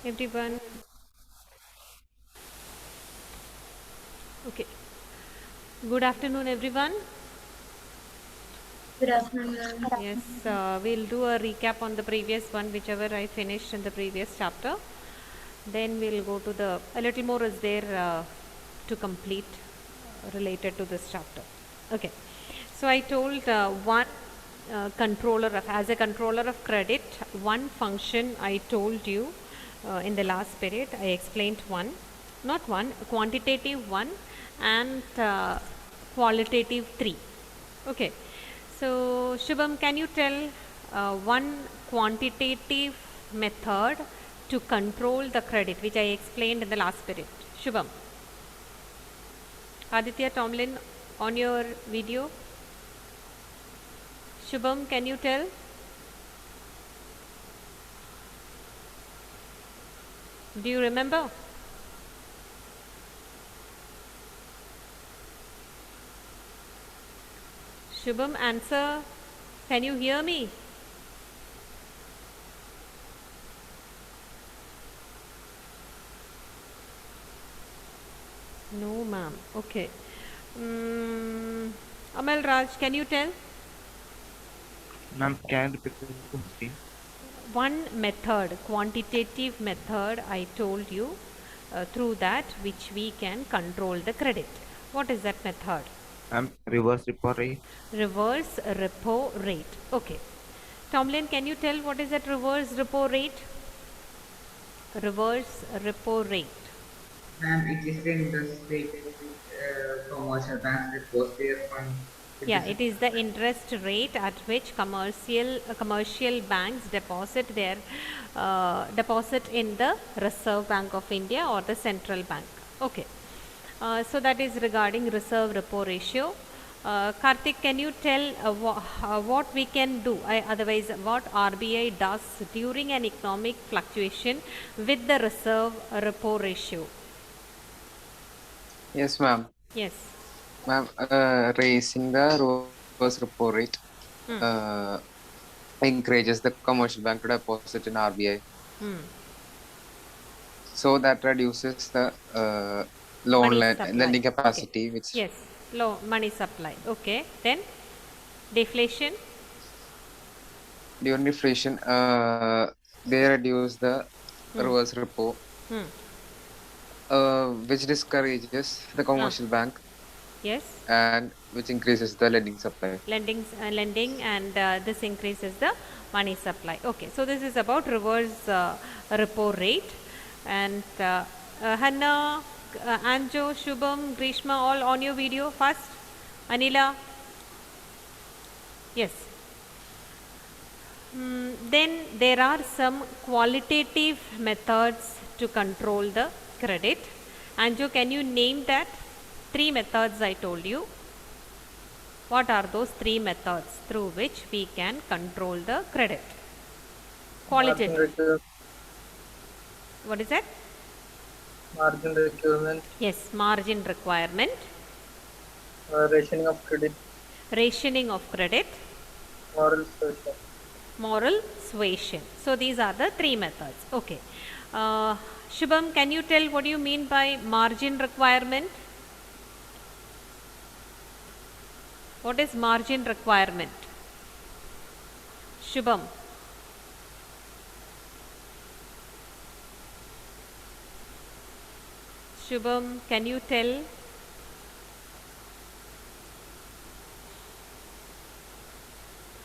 everyone? Okay. Good afternoon, everyone. Good afternoon, ma'am. Yes, we'll do a recap on the previous one, whichever I finished in the previous chapter. Then we'll go to the, a little more is there to complete related to this chapter. Okay. So I told one controller of, as a controller of credit, one function I told you in the last period, I explained one, not one, quantitative one and qualitative three. Okay. So, Shubham, can you tell one quantitative method to control the credit, which I explained in the last period? Shubham. Aditya Tomlin, on your video. Shubham, can you tell? Do you remember? Shubham, answer. Can you hear me? No, ma'am. Okay. Amal Raj, can you tell? Ma'am, can you repeat the question? One method, quantitative method, I told you through that which we can control the credit. What is that method? Reverse repo rate. Reverse repo rate. Okay. Tomlin, can you tell what is that reverse repo rate? Reverse repo rate. Ma'am, it is the interest rate at which commercial banks deposit their funds. Yeah, it is the interest rate at which commercial banks deposit their deposit in the Reserve Bank of India or the central bank. Okay. So that is regarding reserve repo ratio. Karthik, can you tell what we can do? Otherwise, what RBI does during an economic fluctuation with the reserve repo ratio? Yes, ma'am. Yes. Ma'am, raising the reverse repo rate encourages the commercial bank to deposit in RBI. So that reduces the lending capacity, Okay. which Yes, low money supply. Okay, then deflation. during inflation, they reduce the reverse repo, which discourages the commercial bank Yes, and which increases the lending supply. lending, and this increases the money supply. Okay, so this is about reverse repo rate, and Hanna, Anjo, Shubham, Grishma, all on your video first. Anila. Yes. Then there are some qualitative methods to control the credit. Anjo, can you name that? 3 methods I told you. What are those 3 methods through which we can control the credit? Qualitative. What is that? Margin requirement. Yes, margin requirement. Rationing of credit. Rationing of credit. Moral suasion. Moral suasion. So these are the 3 methods. Okay. Shubham, can you tell what do you mean by margin requirement? What is margin requirement? Shubham. Shubham, can you tell?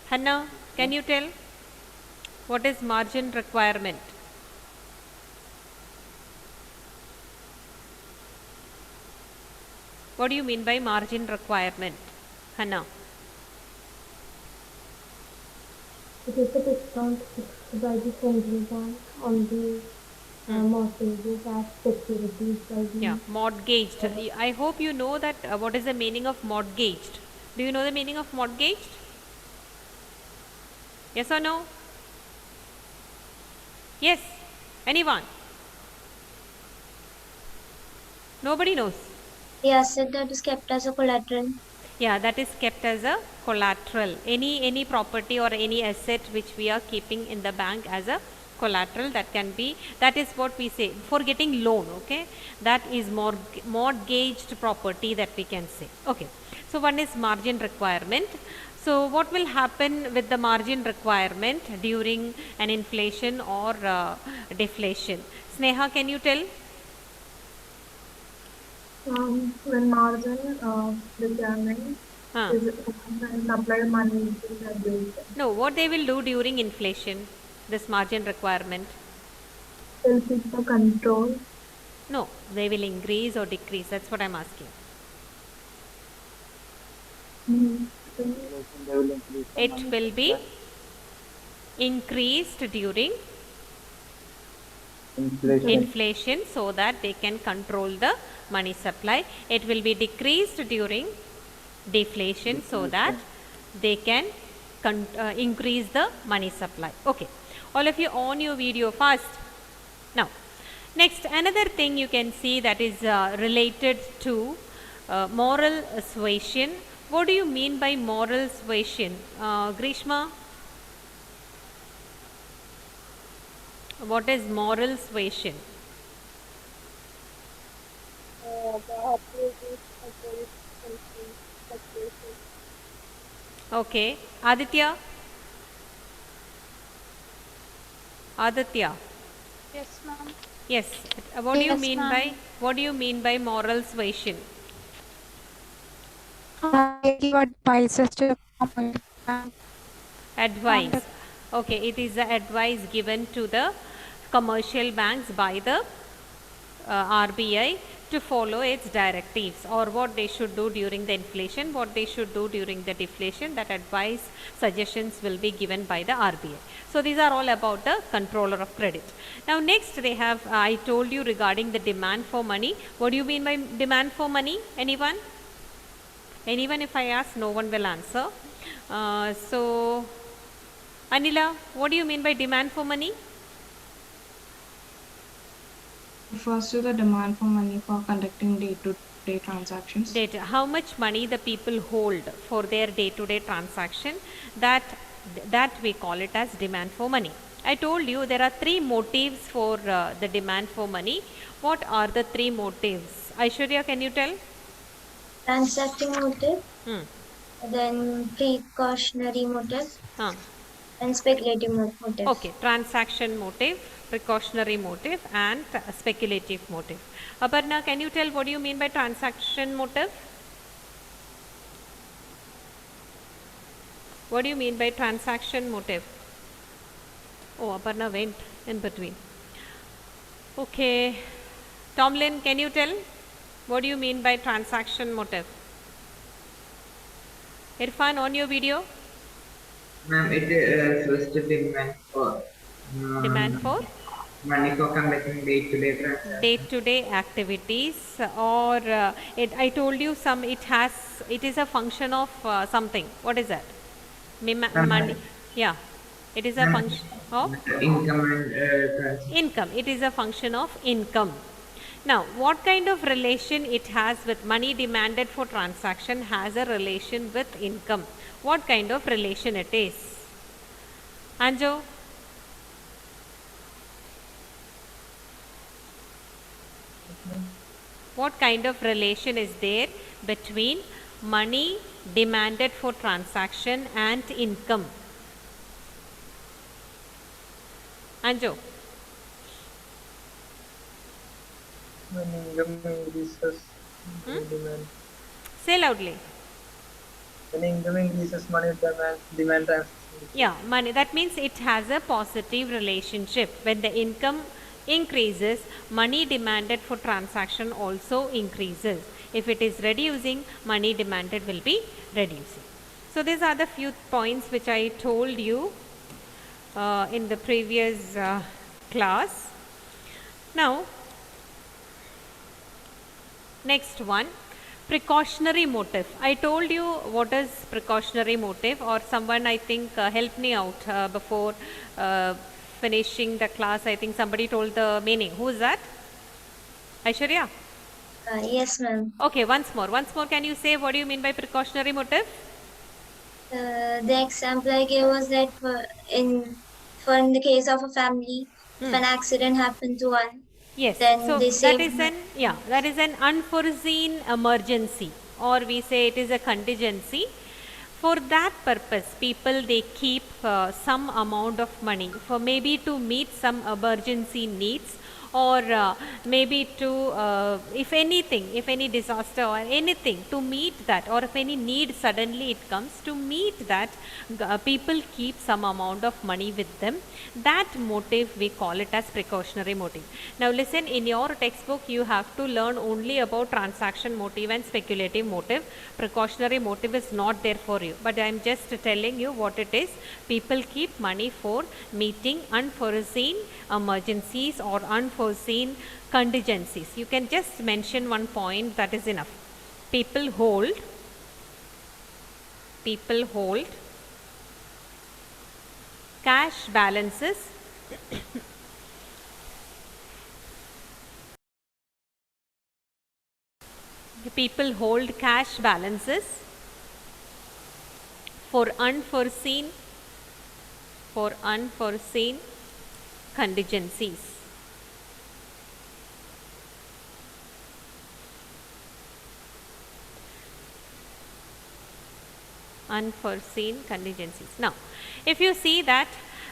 Hanna, can you tell? What is margin requirement? What do you mean by margin requirement? Hanna. It is the discount fixed by the central bank on the mortgages as securities by the... Yeah, mortgaged. I hope you know that what is the meaning of mortgaged. Do you know the meaning of mortgaged? Yes or no? Yes. Anyone? Nobody knows. Yes, that is kept as a collateral. Yeah, that is kept as a collateral. Any property or any asset which we are keeping in the bank as a collateral that can be, that is what we say for getting loan, okay, that is mortgaged property that we can say. Okay, so one is margin requirement. So what will happen with the margin requirement during an inflation or deflation? Sneha, can you tell? When margin requirement Huh. is when supply money is reduced, No, what they will do during inflation, this margin requirement? will keep the control. No, they will increase or decrease. That's what I'm asking. Inflation, they will increase the It money will be supply. increased during Inflation. inflation so that they can control the money supply. It will be decreased during deflation so that they can increase the money supply. Okay, all of you on your video fast. Now, next another thing you can see that is related to moral suasion. What do you mean by moral suasion? Grishma, what is moral suasion? Okay, Aditya? Aditya? Yes, ma'am. Yes. What do you Yes, mean ma'am. by, what do you mean by moral suasion? They give advices to the commercial bank on Advice. the Okay, it is the advice given to the commercial banks by the RBI to follow its directives, or what they should do during the inflation, what they should do during the deflation. That advice suggestions will be given by the RBI. So these are all about the controller of credit. Now next they have, I told you regarding the demand for money. What do you mean by demand for money? Anyone? Anyone, if I ask, no one will answer. So Anila, what do you mean by demand for money? Refers to the demand for money for conducting day-to-day transactions. Data. How much money the people hold for their day-to-day transaction, that we call it as demand for money. I told you there are three motives for the demand for money. What are the three motives? Aishwarya, can you tell? Transacting motive, Hmm. then precautionary motive, Huh. and speculative motive. Okay, transaction motive, precautionary motive, and speculative motive. Aparna, can you tell what do you mean by transaction motive? What do you mean by transaction motive? Oh, Aparna went in between. Okay, Tomlin, can you tell what do you mean by transaction motive? Irfan, on your video, Ma'am, it refers to demand for demand for money for conducting day-to-day transactions. day-to-day activities, or I told you some. It is a function of something. What is that? Money. Yeah, it is a Ma'am, function of income and transaction. income. It is a function of income. Now, what kind of relation it has with money demanded for transaction has a relation with income. What kind of relation it is? Anjo? What kind of relation is there between money demanded for transaction and income? Anjo? When income increases, demand. Say loudly. When income increases, money demand transactions. Yeah, money. That means it has a positive relationship. When the income increases, money demanded for transaction also increases. If it is reducing, money demanded will be reducing. So these are the few points which I told you in the previous class. Now, next one, precautionary motive. I told you what is precautionary motive, or someone I think helped me out before finishing the class. I think somebody told the meaning. Who is that? Aishwarya? Yes, ma'am. Okay, once more. Once more, can you say what do you mean by precautionary motive? The example I gave was that in for in the case of a family, if an accident happened to one, Yes, then so they that save is an that is an unforeseen emergency, or we say it is a contingency. For that purpose, people they keep some amount of money for maybe to meet some emergency needs, or maybe to if anything, if any disaster or anything to meet that, or if any need suddenly it comes to meet that, people keep some amount of money with them. That motive we call it as precautionary motive. Now listen, in your textbook you have to learn only about transaction motive and speculative motive. Precautionary motive is not there for you, but I am just telling you what it is. People keep money for meeting unforeseen emergencies or unforeseen contingencies. You can just mention one point, that is enough. People hold cash balances people hold cash balances for unforeseen contingencies. Unforeseen contingencies. Now, if you see that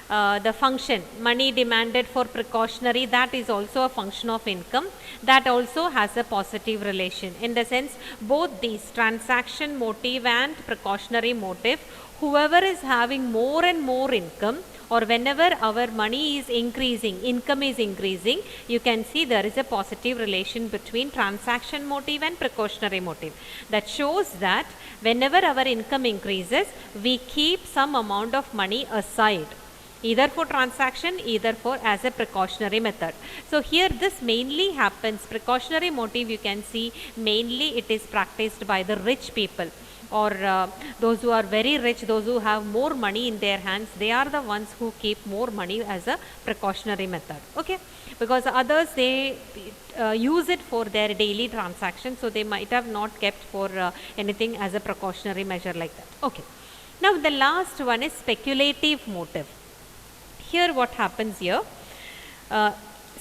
the function money demanded for precautionary, that is also a function of income, that also has a positive relation, in the sense both these transaction motive and precautionary motive, whoever is having more and more income, or whenever our money is increasing, income is increasing, you can see there is a positive relation between transaction motive and precautionary motive. That shows that whenever our income increases, we keep some amount of money aside, either for transaction, either for as a precautionary method. So here this mainly happens, precautionary motive you can see mainly it is practiced by the rich people, or those who are very rich, those who have more money in their hands, they are the ones who keep more money as a precautionary method. Okay, because others they use it for their daily transactions, so they might have not kept for anything as a precautionary measure like that. Okay, now the last one is speculative motive. Here what happens here,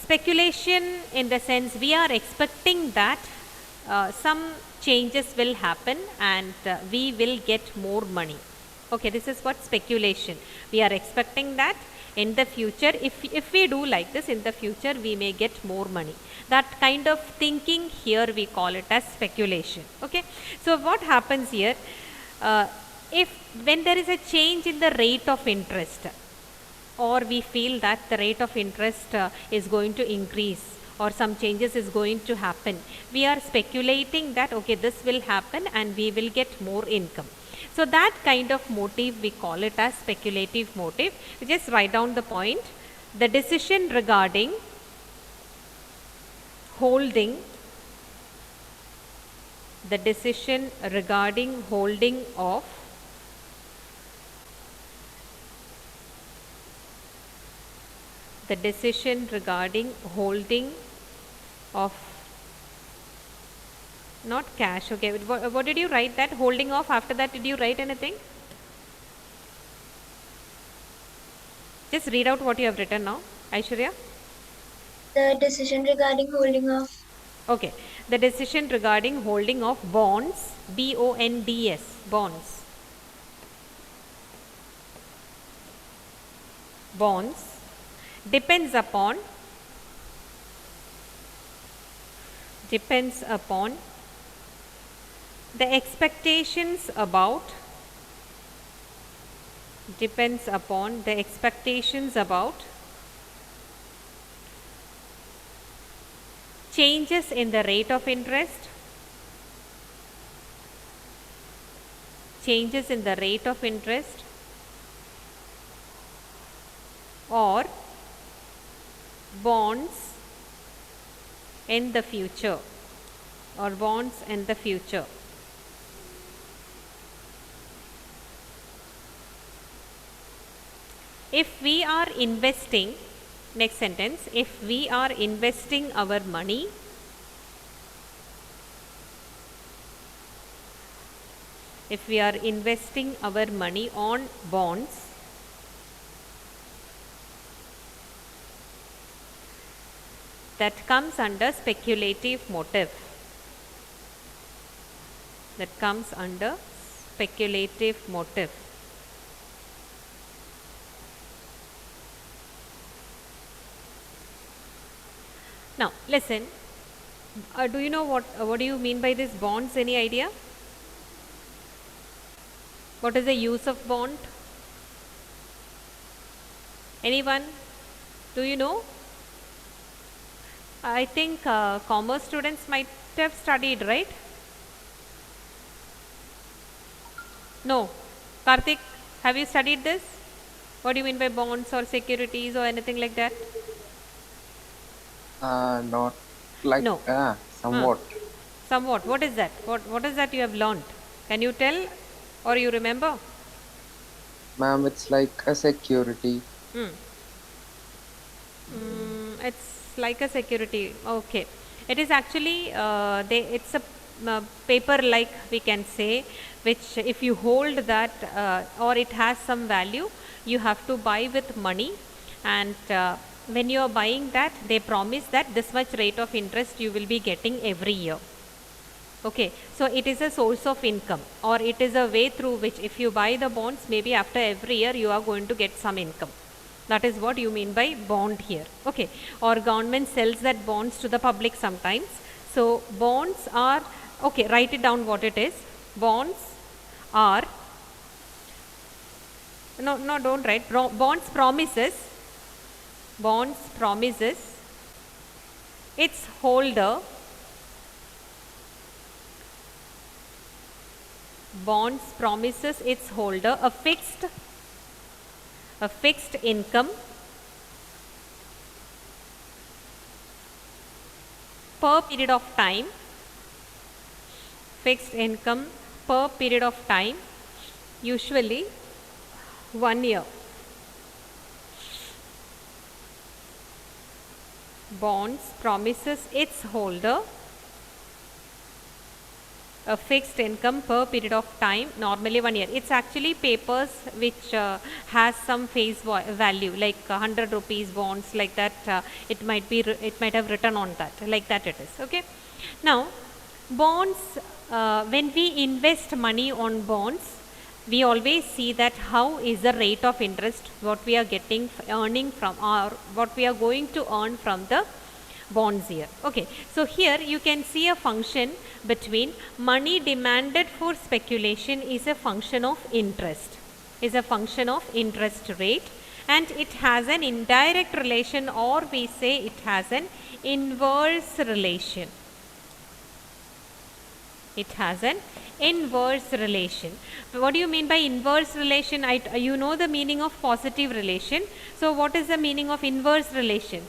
speculation in the sense we are expecting that some changes will happen and we will get more money. Okay, this is what speculation. We are expecting that in the future, if we do like this, in the future we may get more money. That kind of thinking here we call it as speculation. Okay, so what happens here, if when there is a change in the rate of interest, or we feel that the rate of interest is going to increase, or some changes is going to happen, we are speculating that okay, this will happen and we will get more income. So that kind of motive we call it as speculative motive. Just write down the point. The decision regarding holding the decision regarding holding of the decision regarding holding of not cash. Okay, what did you write that? Holding of, after that did you write anything? Just read out what you have written now, Aishwarya. the decision regarding holding of Okay, the decision regarding holding of bonds, bonds, bonds depends upon the expectations about changes in the rate of interest, or bonds in the future, If we are investing, next sentence, if we are investing our money, on bonds, that comes under speculative motive. That comes under speculative motive. Now listen, do you know what do you mean by this bonds? Any idea? What is the use of bond? Anyone? Do you know? I think commerce students might have studied, right? No. Karthik, have you studied this? What do you mean by bonds or securities or anything like that? Not like No. somewhat. Somewhat. What is that? What is that you have learned? Can you tell or you remember? Ma'am, it's like a security. It's like a security. Okay. It is actually it's a paper, like we can say, which if you hold that or it has some value, you have to buy with money, and when you are buying that, they promise that this much rate of interest you will be getting every year. Okay, so it is a source of income, or it is a way through which if you buy the bonds, maybe after every year you are going to get some income. That is what you mean by bond here. Okay, or government sells that bonds to the public sometimes. So bonds are, okay, write it down what it is. Bonds are, no, don't write. Bonds promises its holder, bonds promises its holder a fixed income per period of time, fixed income per period of time, usually 1 year. Bonds promises its holder a fixed income per period of time, normally 1 year. It's actually papers which has some face value, like 100 rupees bonds, like that. It might have written on that, like that it is. Okay. Now, bonds, when we invest money on bonds, we always see that how is the rate of interest, what we are earning from, or what we are going to earn from the bonds here. Okay, so here you can see a function between money demanded for speculation is a function of interest, rate, and it has an indirect relation, or we say it has an inverse relation. It has an inverse relation. What do you mean by inverse relation? You know the meaning of positive relation. So what is the meaning of inverse relation?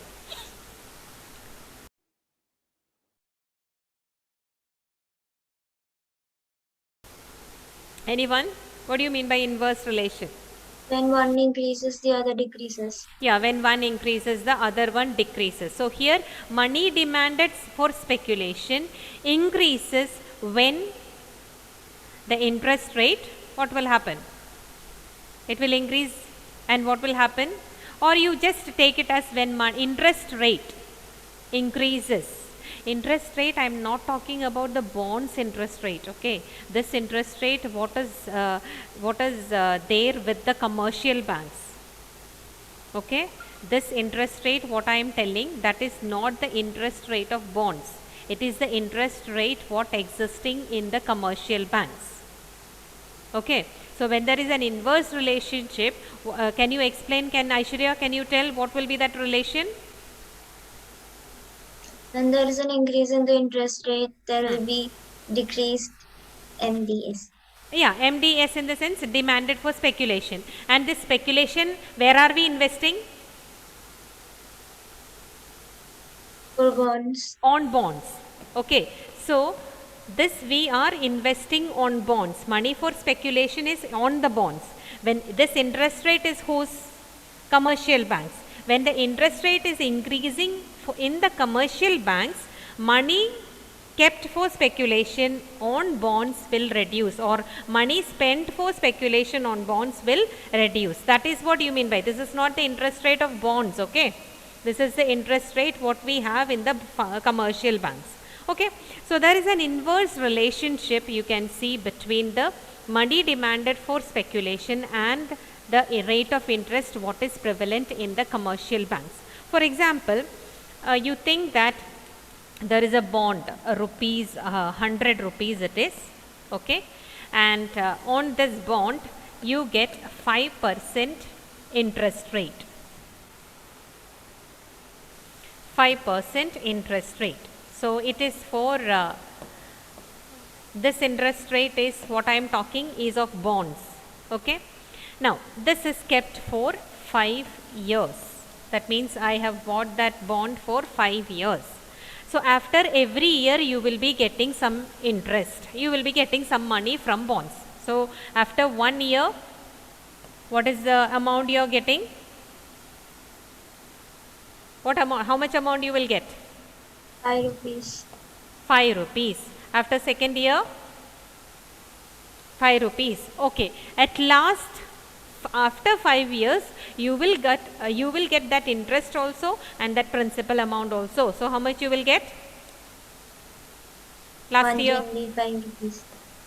Anyone? What do you mean by inverse relation? When one increases, the other decreases. Yeah, when one increases, the other one decreases. So here money demanded for speculation increases when the interest rate, what will happen? It will increase, and what will happen? Or you just take it as when interest rate increases. Interest rate, I am not talking about the bonds interest rate. Okay, this interest rate, what is there with the commercial banks. Okay, this interest rate, what I am telling, that is not the interest rate of bonds. It is the interest rate what existing in the commercial banks. Okay, so when there is an inverse relationship, can you explain? Aishwarya, can you tell what will be that relation? When there is an increase in the interest rate, there will be decreased MDS. Yeah, MDS in the sense demanded for speculation. And this speculation, where are we investing? For bonds. On bonds. Okay, so this we are investing on bonds. Money for speculation is on the bonds. When this interest rate is whose? Commercial banks. When the interest rate is increasing in the commercial banks, money kept for speculation on bonds will reduce, or money spent for speculation on bonds will reduce. That is what you mean by this is not the interest rate of bonds. Okay, This is the interest rate what we have in the commercial banks. Okay, so there is an inverse relationship you can see between the money demanded for speculation and the rate of interest what is prevalent in the commercial banks. For example, you think that there is a bond, rupees 100 rupees it is, okay, and on this bond you get 5% interest rate. 5% interest rate. So it is for this interest rate is what I am talking is of bonds. Okay. Now this is kept for 5 years. That means I have bought that bond for 5 years. So after every year you will be getting some interest. You will be getting some money from bonds. So after 1 year, what is the amount you are getting? What amount? How much amount you will get? 5 rupees. 5 rupees. After second year, 5 rupees. Okay. At last, after 5 years, you will get that interest also and that principal amount also. So how much you will get? Last year, 125 rupees.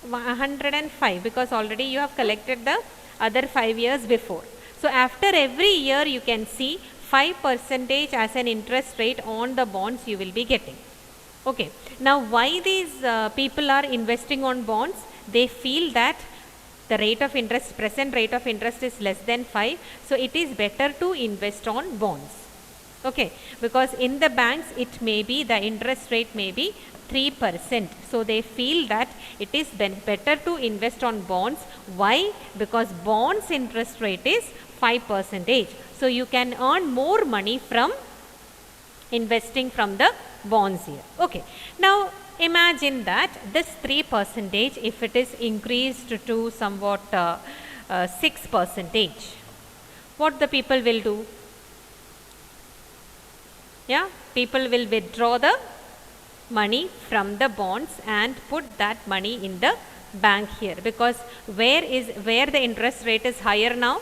105, because already you have collected the other 5 years before. So after every year you can see 5% as an interest rate on the bonds you will be getting. Okay. Now why these people are investing on bonds? They feel that the rate of interest, present rate of interest is less than 5. So it is better to invest on bonds. Okay. Because in the banks it may be, the interest rate may be 3%. So they feel that it is better to invest on bonds. Why? Because bonds interest rate is 5%. So you can earn more money from investing from the bonds here. Okay. Now imagine that this 3%, if it is increased to somewhat 6%, what the people will do? Yeah, people will withdraw the money from the bonds and put that money in the bank here, because where the interest rate is higher now?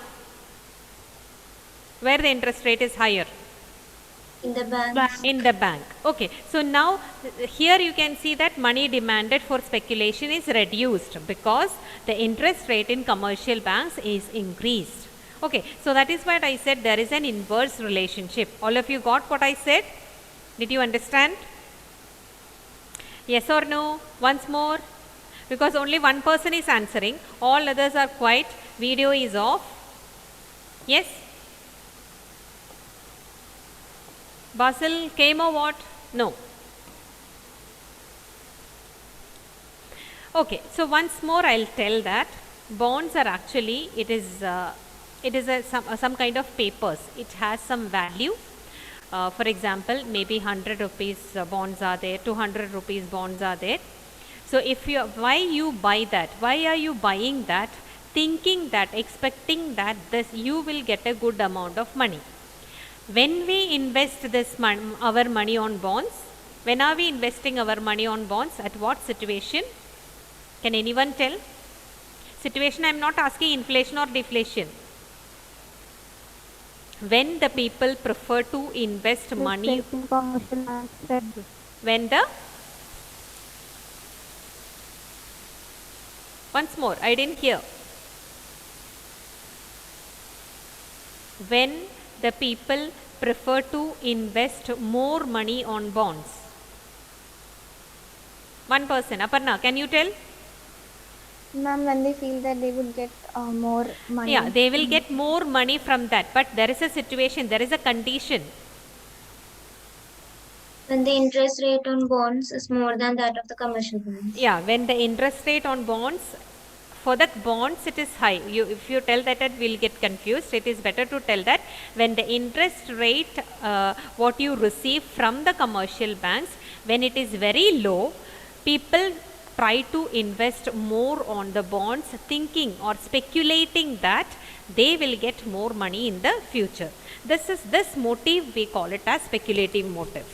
Where the interest rate is higher? In the bank. In the bank. Okay. So now here you can see that money demanded for speculation is reduced because the interest rate in commercial banks is increased. Okay. So that is what I said, there is an inverse relationship. All of you got what I said? Did you understand? Yes or no? Once more. Because only one person is answering. All others are quiet. Video is off. Yes? Basil came or what? No. Okay, so once more I'll tell that bonds are actually, it is some kind of papers. It has some value. For example, maybe 100 rupees bonds are there, 200 rupees bonds are there. So if you, why you buy that? Why are you buying that? Thinking that, expecting that you will get a good amount of money. When we invest our money on bonds, when are we investing our money on bonds? At what situation? Can anyone tell? Situation, I am not asking inflation or deflation. When the people prefer to invest money, when the, once more, I didn't hear. When the people prefer to invest more money on bonds. One person, Aparna, can you tell? Ma'am, when they feel that they would get more money. Yeah, they will get more money from that, but there is a situation, there is a condition. When the interest rate on bonds is more than that of the commercial banks. Yeah, when the interest rate on bonds, for that bonds it is high. If you tell that, it will get confused. It is better to tell that when the interest rate what you receive from the commercial banks, when it is very low, people try to invest more on the bonds, thinking or speculating that they will get more money in the future. This motive we call it as speculative motive.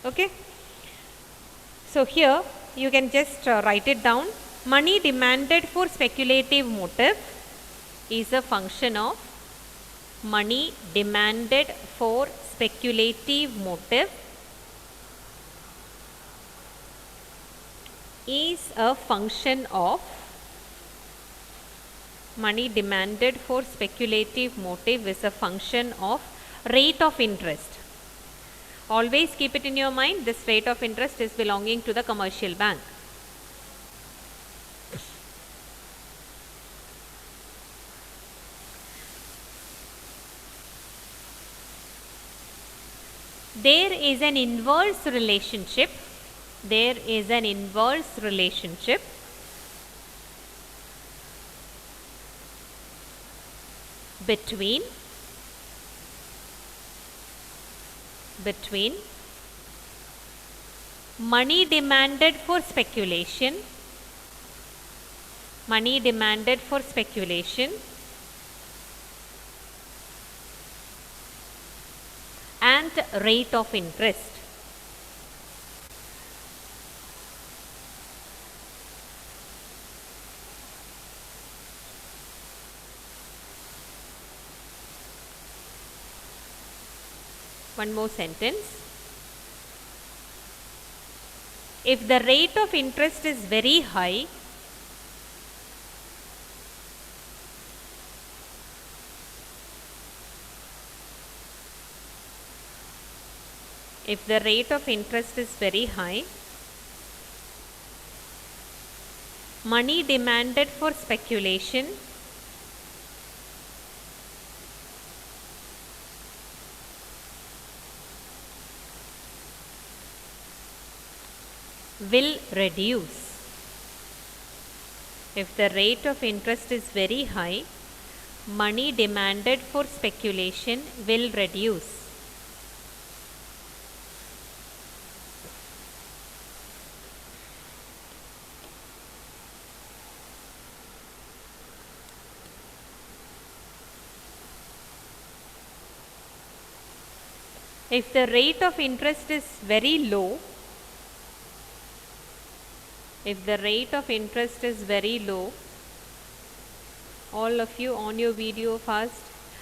Okay. So here you can just write it down. Money demanded for speculative motive is a function of money demanded for speculative motive is a function of money demanded for speculative motive is a function of rate of interest. Always keep it in your mind, this rate of interest is belonging to the commercial bank. There is an inverse relationship. There is an inverse relationship between money demanded for speculation and rate of interest. One more sentence. If the rate of interest is very high, money demanded for speculation will reduce. If the rate of interest is very high, money demanded for speculation will reduce. If the rate of interest is very low, all of you on your video fast.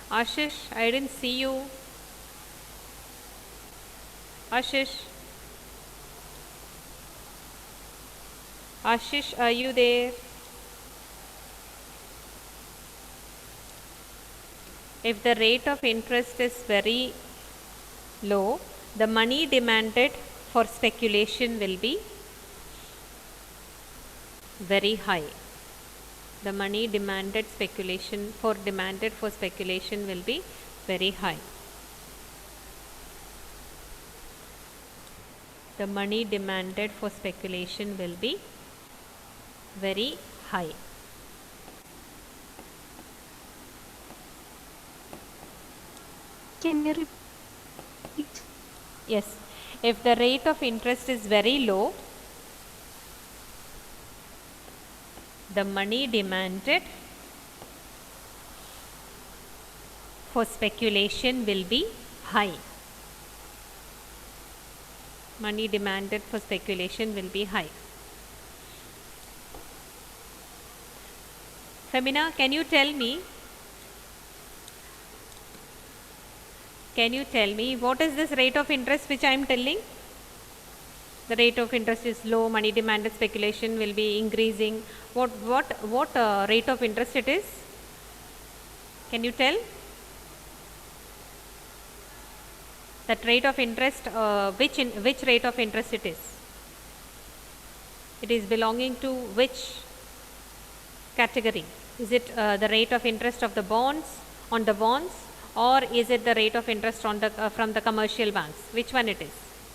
Ashish, I didn't see you. Ashish, are you there? If the rate of interest is very low, the money demanded for speculation will be very high. The money demanded for speculation will be very high. The money demanded for speculation will be very high. Can you repeat? Yes. If the rate of interest is very low, the money demanded for speculation will be high. Money demanded for speculation will be high. Femina, can you tell me what is this rate of interest which I am telling? The rate of interest is low, money demanded speculation will be increasing. What rate of interest it is? Can you tell? That rate of interest, which rate of interest it is? It is belonging to which category? Is it the rate of interest of the bonds, or is it the rate of interest on the from the commercial banks? Which one it is?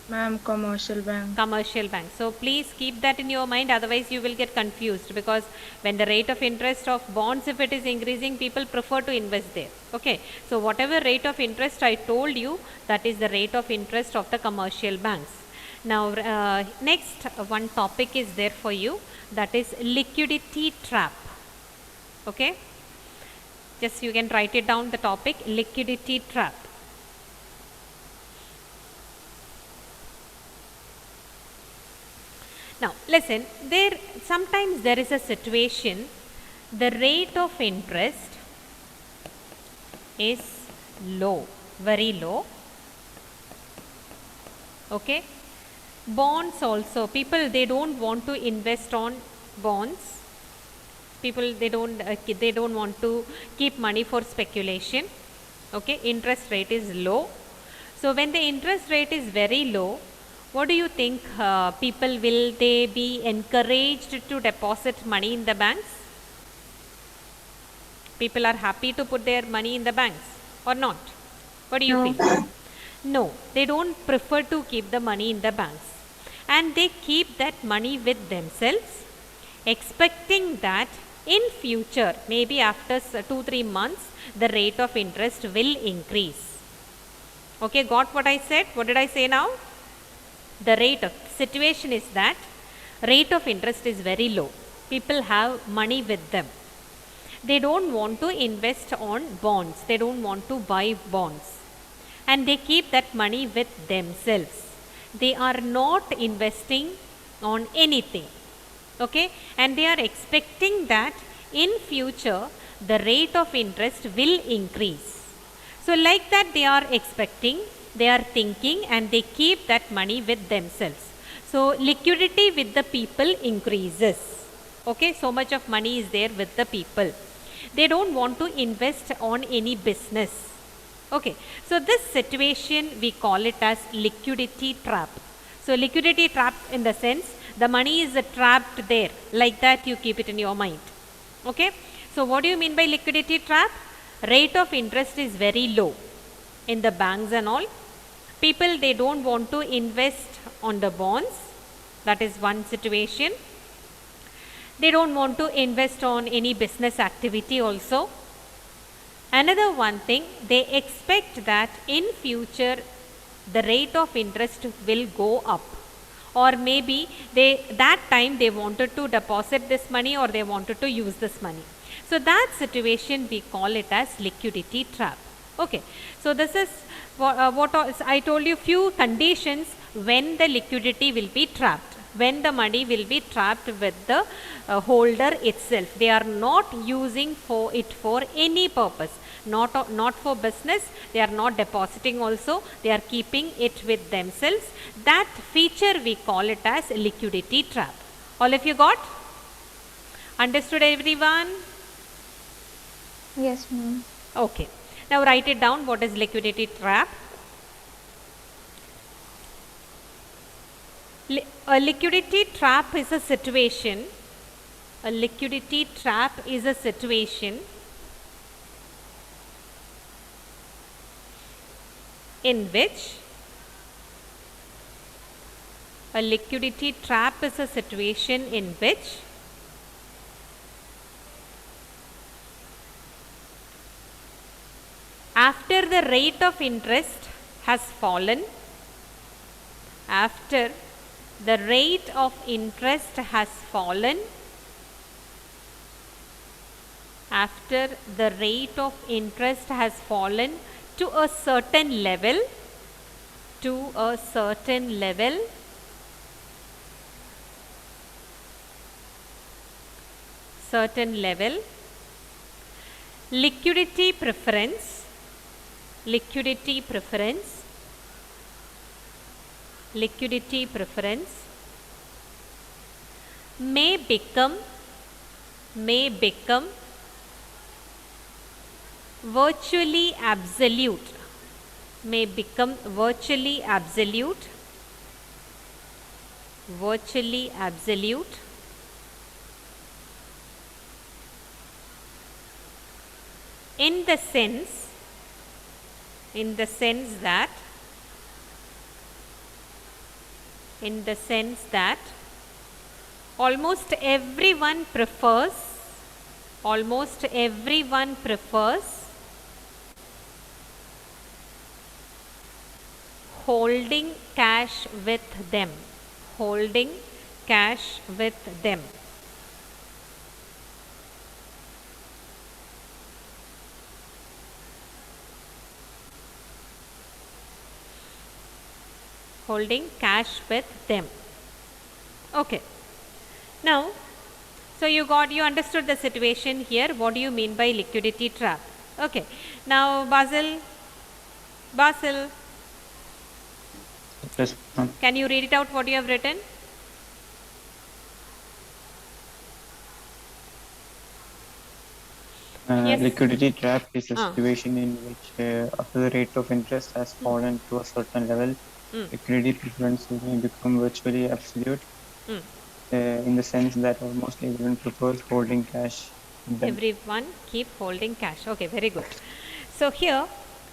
Ma'am, commercial bank. Commercial bank. So please keep that in your mind, otherwise you will get confused, because when the rate of interest of bonds, if it is increasing, people prefer to invest there. Okay. So whatever rate of interest I told you, that is the rate of interest of the commercial banks. Now next one topic is there for you, that is liquidity trap. Okay. Just you can write it down, the topic liquidity trap. Now listen, sometimes there is a situation, the rate of interest is low, very low, Okay. Bonds also, people they don't want to invest on bonds. People they don't want to keep money for speculation. Okay, interest rate is low. So when the interest rate is very low, what do you think, people will they be encouraged to deposit money in the banks? People are happy to put their money in the banks or not? What do you No. feel? No, they don't prefer to keep the money in the banks, and they keep that money with themselves, expecting that in future, maybe after 2-3 months, the rate of interest will increase. Okay, got what I said? What did I say now? The rate of situation is that rate of interest is very low. People have money with them. They don't want to invest on bonds. They don't want to buy bonds. And they keep that money with themselves. They are not investing on anything. Okay? And they are expecting that in future the rate of interest will increase. So like that they are expecting, they are thinking, and they keep that money with themselves. So liquidity with the people increases. Okay, so much of money is there with the people. They don't want to invest on any business. Okay, so this situation we call it as liquidity trap. So liquidity trap in the sense the money is trapped there, like that you keep it in your mind. Okay, so what do you mean by liquidity trap? Rate of interest is very low in the banks and all. People they don't want to invest on the bonds. That is one situation. They don't want to invest on any business activity also. Another one thing, they expect that in future the rate of interest will go up, or maybe that time they wanted to deposit this money or they wanted to use this money. So that situation we call it as liquidity trap. Okay, so this is what I told you, few conditions when the liquidity will be trapped, when the money will be trapped with the holder itself. They are not using for it for any purpose, not for business. They are not depositing also, they are keeping it with themselves. That feature we call it as liquidity trap. All of you got? Understood everyone? Yes, ma'am. Okay, now write it down, what is liquidity trap. A liquidity trap is a situation, a liquidity trap is a situation in which a liquidity trap is a situation in which after the rate of interest has fallen, after the rate of interest has fallen, after the rate of interest has fallen to a certain level, to a certain level, certain level, liquidity preference, liquidity preference, liquidity preference may become virtually absolute, may become virtually absolute, virtually absolute in the sense that almost everyone prefers holding cash with them, holding cash with them. Holding cash with them. Okay, now so you understood the situation here. What do you mean by liquidity trap? Okay, now Basil, Yes, ma'am. Can you read it out what you have written? Yes. Liquidity trap is a Ah. situation in which, after the rate of interest has fallen to a certain level, liquidity preferences may become virtually absolute, in the sense that almost everyone prefers holding cash with them. Everyone keep holding cash. Okay, very good. So here,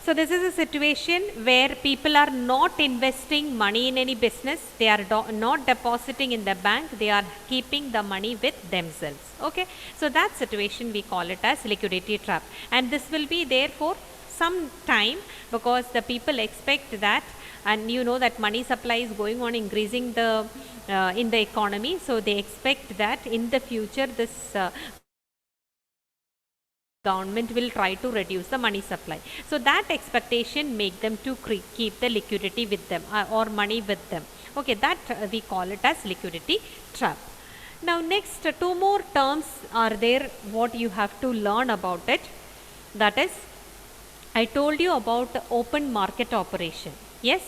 so this is a situation where people are not investing money in any business. They are not depositing in the bank. They are keeping the money with themselves. Okay, so that situation we call it as liquidity trap, and this will be there for some time because the people expect that, and you know that money supply is going on increasing the in the economy, so they expect that in the future this government will try to reduce the money supply. So that expectation make them to keep the liquidity with them or money with them. Okay, that we call it as liquidity trap. Now next, two more terms are there what you have to learn about it. That is, I told you about open market operation. Yes,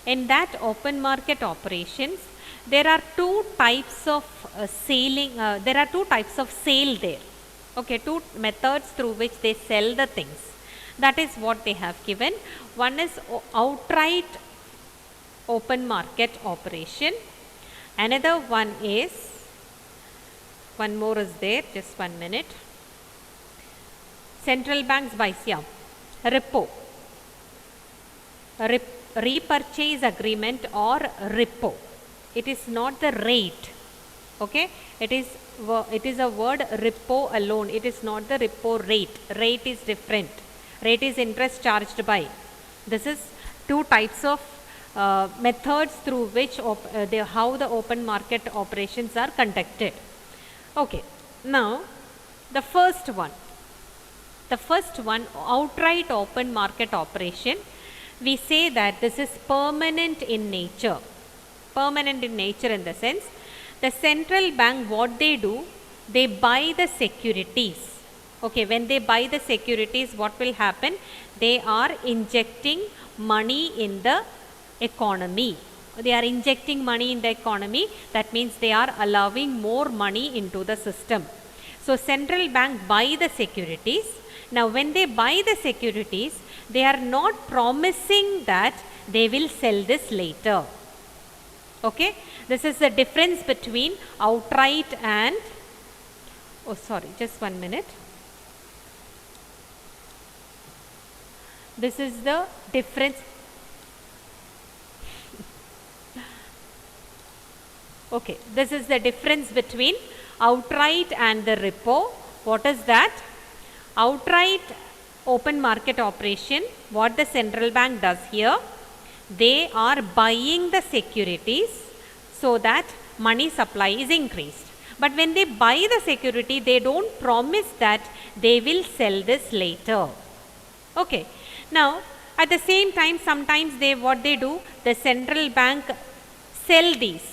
in that open market operations, there are two types of there are two types of sale there. Okay, two methods through which they sell the things. That is what they have given. One is outright open market operation. Another one is, one more is there, just 1 minute. Central banks buys, yeah, repo. Repurchase agreement or repo. It is not the rate. Okay, it is a word repo alone. It is not the repo rate. Rate is different. Rate is interest charged by. This is two types of methods through which how the open market operations are conducted. Okay, now the first one, outright open market operation, we say that this is permanent in nature. Permanent in nature in the sense, the central bank, what they do, they buy the securities. Okay, when they buy the securities, what will happen? They are injecting money in the economy. They are injecting money in the economy. That means they are allowing more money into the system. So central bank buy the securities. Now when they buy the securities, they are not promising that they will sell this later. Okay, this is the difference between outright and, oh sorry, just 1 minute. This is the difference. Okay, this is the difference between outright and the repo. What is that? Outright open market operation, what the central bank does here, they are buying the securities so that money supply is increased. But when they buy the security, they don't promise that they will sell this later. Okay. Now, at the same time, sometimes what they do, the central bank sell these.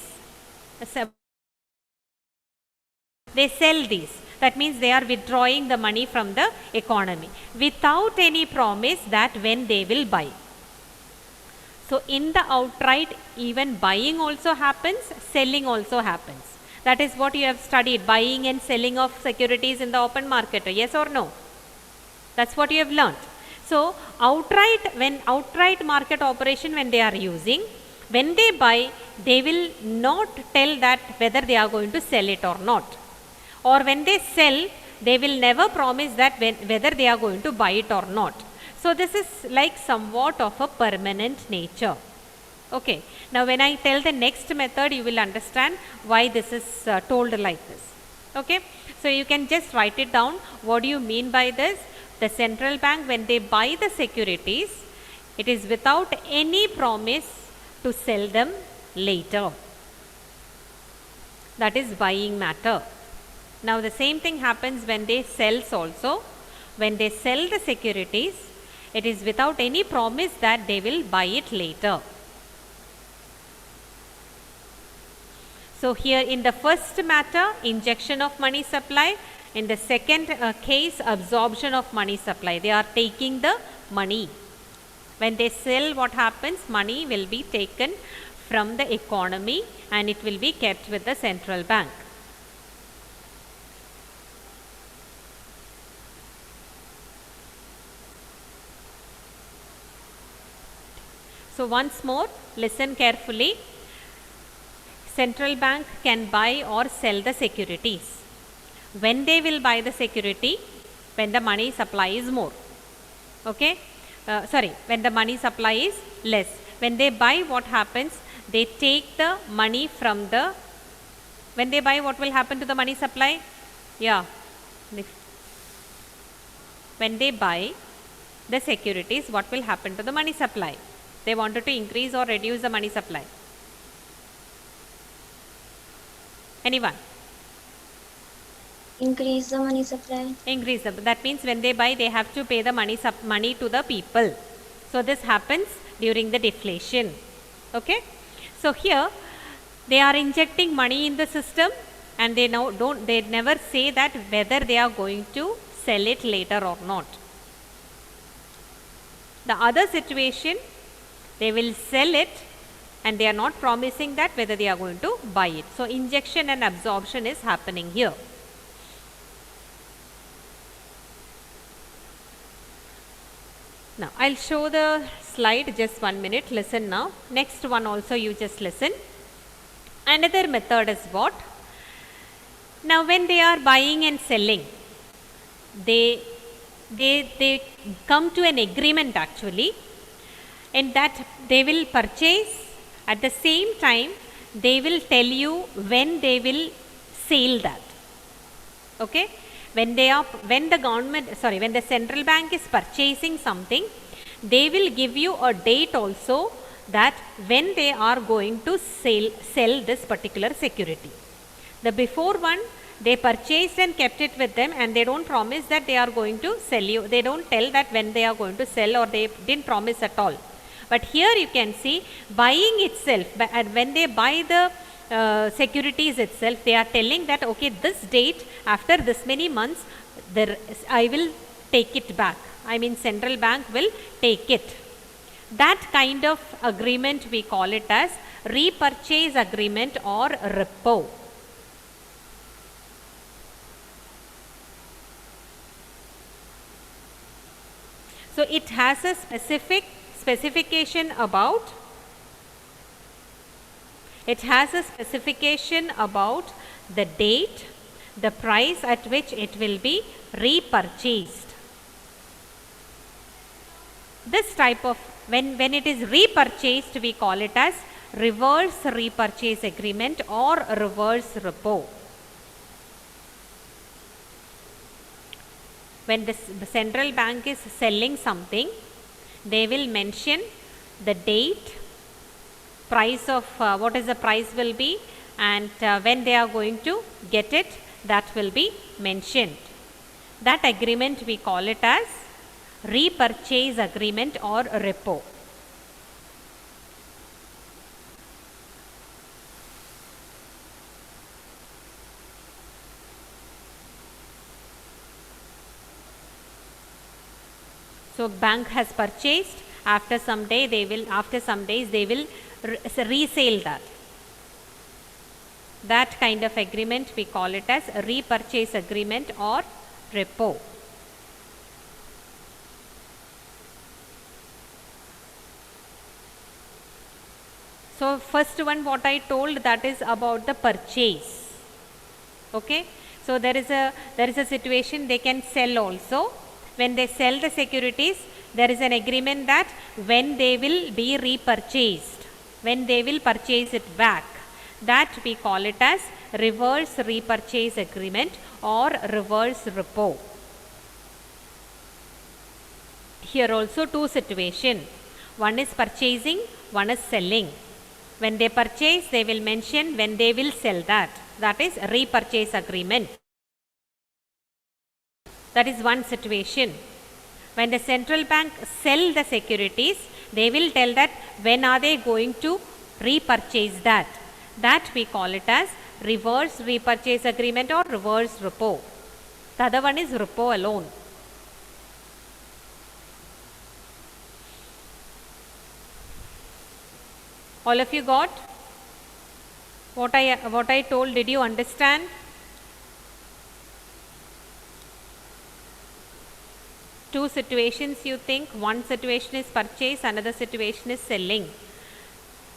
They sell these. That means they are withdrawing the money from the economy without any promise that when they will buy. So in the outright, even buying also happens, selling also happens. That is what you have studied, buying and selling of securities in the open market. Yes or no? That's what you have learned. So outright market operation, when they are using, when they buy, they will not tell that whether they are going to sell it or not. Or when they sell, they will never promise that whether they are going to buy it or not. So this is like somewhat of a permanent nature. Okay. Now when I tell the next method, you will understand why this is told like this. Okay. So you can just write it down. What do you mean by this? The central bank, when they buy the securities, it is without any promise to sell them later. That is buying matter. Now the same thing happens when they sells also. When they sell the securities, it is without any promise that they will buy it later. So here in the first matter, injection of money supply. In the second case, absorption of money supply. They are taking the money. When they sell, what happens? Money will be taken from the economy and it will be kept with the central bank. So once more, listen carefully. Central bank can buy or sell the securities. When they will buy the security? When the money supply is more. Okay? When the money supply is less. When they buy, what happens? They take the money from the, when they buy, what will happen to the money supply? Yeah. When they buy the securities, what will happen to the money supply? They wanted to increase or reduce the money supply. Anyone? Increase the money supply. Increase the, that means when they buy, they have to pay the money to the people. So this happens during the deflation. Okay? So here they are injecting money in the system and they never say that whether they are going to sell it later or not. The other situation, they will sell it and they are not promising that whether they are going to buy it. So injection and absorption is happening here. Now I'll show the slide, just 1 minute, listen now. Next one also you just listen. Another method is what? Now when they are buying and selling, they come to an agreement actually, in that they will purchase, at the same time they will tell you when they will sell that. Okay? When the central bank is purchasing something, they will give you a date also that when they are going to sell this particular security. The before one, they purchased and kept it with them and they don't promise that they are going to sell you. They don't tell that when they are going to sell, or they didn't promise at all. But here you can see buying itself, when they buy the securities itself, they are telling that okay, this date, after this many months, I will take it back. I mean central bank will take it. That kind of agreement we call it as repurchase agreement or repo. So it has a specification about the date, the price at which it will be repurchased. This type of, when it is repurchased, we call it as reverse repurchase agreement or reverse repo. When the central bank is selling something, they will mention the date, price of what is the price will be, and when they are going to get it, that will be mentioned. That agreement we call it as repurchase agreement or repo. So bank has purchased, after some days they will resale that. That kind of agreement we call it as a repurchase agreement or repo. So first one what I told, that is about the purchase. Okay, so there is a situation they can sell also. When they sell the securities, there is an agreement that when they will be repurchased, when they will purchase it back, that we call it as reverse repurchase agreement or reverse repo. Here also two situations. One is purchasing, one is selling. When they purchase, they will mention when they will sell that. That is repurchase agreement. That is one situation. When the central bank sell the securities, they will tell that when are they going to repurchase that. That we call it as reverse repurchase agreement or reverse repo. The other one is repo alone. All of you got what I told? Did you understand? Two situations you think. One situation is purchase, another situation is selling.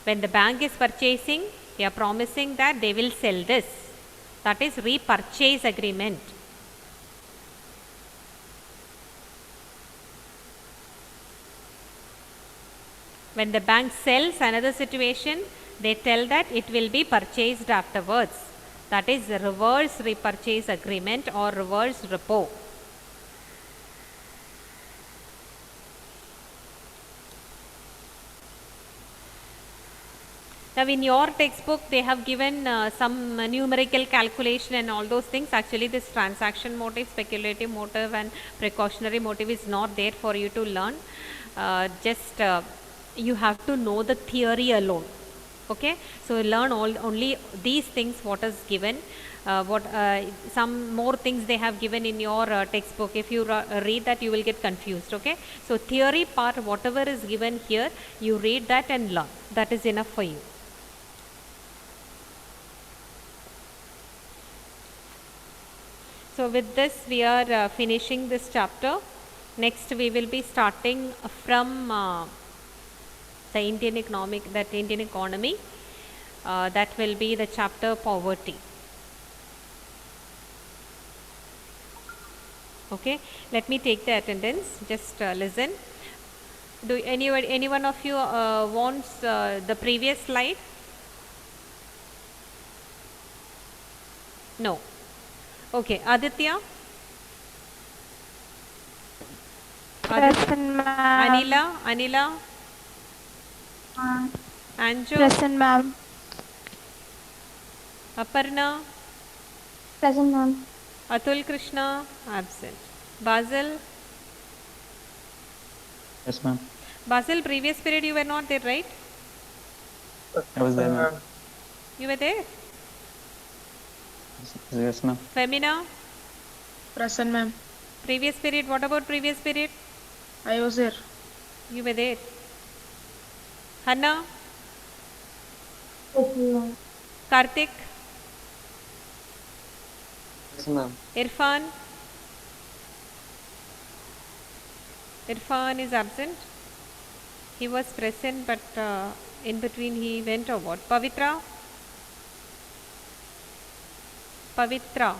When the bank is purchasing, they are promising that they will sell this. That is repurchase agreement. When the bank sells, another situation, they tell that it will be purchased afterwards. That is reverse repurchase agreement or reverse repo. Now in your textbook they have given some numerical calculation and all those things. Actually this transaction motive, speculative motive and precautionary motive is not there for you to learn. Just you have to know the theory alone. Okay, so learn only these things what is given. Some more things they have given in your textbook. If you read that, you will get confused. Okay, so theory part, whatever is given here, you read that and learn. That is enough for you. So with this we are finishing this chapter. Next we will be starting from the Indian economy. That will be the chapter poverty. Okay, let me take the attendance. Just listen. Do any one of you wants the previous slide? No. Okay, Aditya. Present, ma'am. Anila. Anju. Present, ma'am. Aparna. Present, ma'am. Atul Krishna, absent. Basil. Yes, ma'am. Basil, previous period you were not there, right? I was there, ma'am. You were there? Yes, ma'am. Femina. Present, ma'am. Previous period, what about previous period? I was there. You were there. Hanna. Present, ma'am. Karthik. Yes, ma'am. Irfan. Irfan is absent. He was present, but in between he went or what? Pavitra. Pavitra.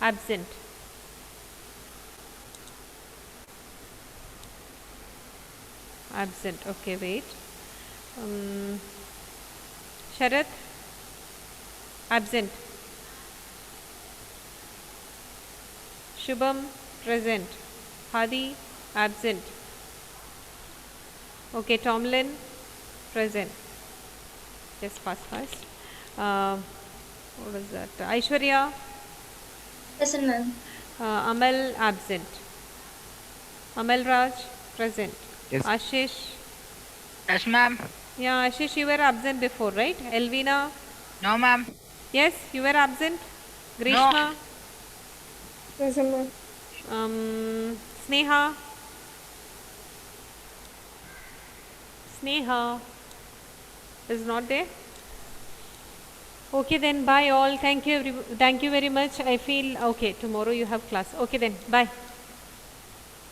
Absent. Absent. Okay, wait. Sharat. Absent. Shubham. Present. Hadi. Absent. Okay, Tomlin. Present. Just fast. What is that? Aishwarya. Present, ma'am. Amal absent. Amal Raj present. Yes. Ashish. Yes, ma'am. Yeah, Ashish, you were absent before, right? Elvina. No, ma'am. Yes, you were absent. Grishma. Present, ma'am. Sneha. Sneha is not there. Okay, then bye all. Thank you very much. I feel okay. Tomorrow you have class. Okay, then bye.